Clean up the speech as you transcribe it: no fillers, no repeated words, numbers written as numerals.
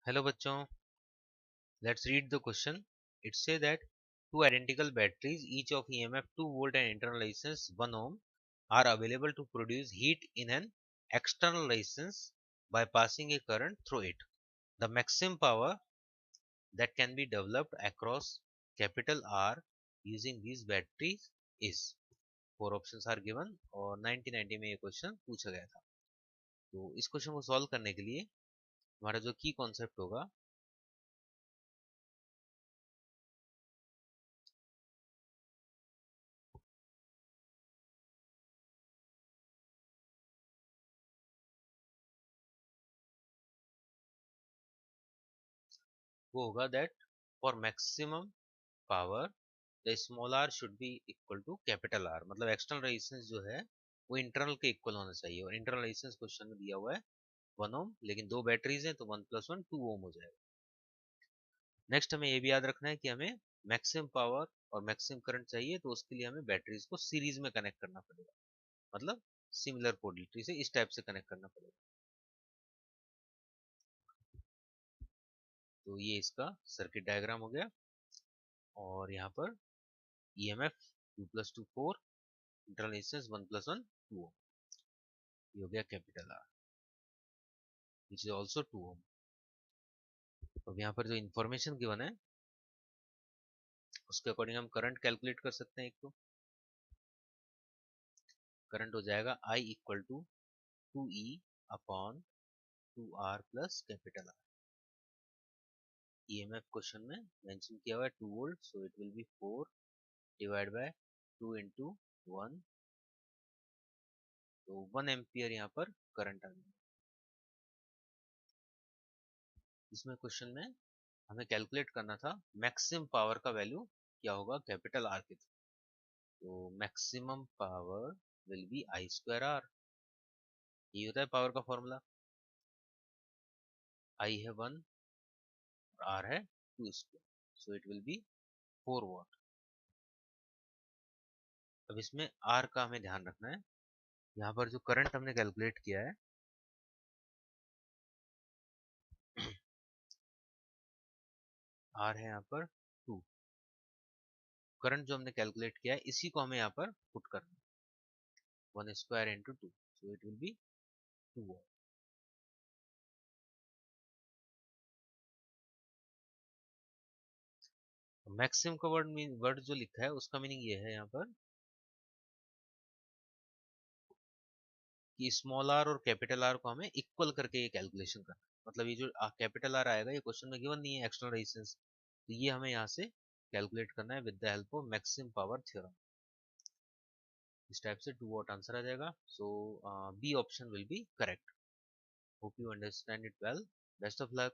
Hello बच्चों, let's read the question. It say that two identical batteries, each of EMF 2 volt and internal resistance 1 ohm, are available to produce heat in an external resistance by passing a current through it. The maximum power that can be developed across capital R using these batteries is. Four options are given और 1990 में ये question पूछा गया था. तो इस question को solve करने के लिए हमारा जो की कॉन्सेप्ट होगा वो होगा that for maximum power the small R should be equal to capital R. मतलब एक्सटर्नल रेजिस्टेंस जो है वो इंटरनल के इक्वल होना चाहिए और इंटरनल रेजिस्टेंस क्वेश्चन में दिया हुआ है 1 ओम, लेकिन दो बैटरीज हैं तो 1 + 1 2 ओम हो जाएगा. नेक्स्ट हमें ये भी याद रखना है कि हमें मैक्सिमम पावर और मैक्सिमम करंट चाहिए तो उसके लिए हमें बैटरीज को सीरीज में कनेक्ट करना पड़ेगा. मतलब सिमिलर पोलरिटी से इस टाइप से कनेक्ट करना पड़ेगा. तो ये इसका सर्किट डायग्राम हो गया और यहाँ पर EMF 2 + 2 4, इंटरनल रेजिस्टेंस 1 + 1 2 ओम. ये हो गया capital R which is also 2 ओम. अब यहाँ पर जो इन्फॉर्मेशन गिवन है उसके अकॉर्डिंग हम करंट कैलकुलेट कर सकते हैं. एक तो करंट हो जाएगा I = 2E/2R + capital R. EMF question में मेंशन किया हुआ है 2 volt, so it will B 4 divide by 2 × 1, तो 1 एम्पियर यहाँ पर करंट आ गया. इसमें क्वेश्चन में हमें कैलकुलेट करना था मैक्सिमम पावर का वैल्यू क्या होगा कैपिटल आर के थ्रू. तो maximum power will be I²R. ये होता है पावर का फॉर्मूला. I है 1 और R है 2², सो इट विल बी 4 वाट. अब इसमें R का हमें ध्यान रखना है. यहाँ पर जो करंट हमने कैलकुलेट किया है R है यहाँ पर 2. करंट जो हमने कैलकुलेट किया है इसी को हमें यहाँ पर पुट करना है. 1² × 2, so it will be 2 watt. Maximum का वर्ड जो लिखा है उसका मीनिंग ये है यहाँ पर कि स्मॉल आर और कैपिटल आर को हमें इक्वल करके ये कैलकुलेशन करना है. मतलब ये जो कैपिटल आर आएगा ये क्वेश्चन में गिवन नहीं है एक्सटर्नल रेजिस्टेंस, तो ये हमें यहाँ से कैलकुलेट करना है with the help of maximum power theorem. इस टाइप से 2 वाट आंसर आ जाएगा. So B option will be correct. Hope you understand it well. Best of luck.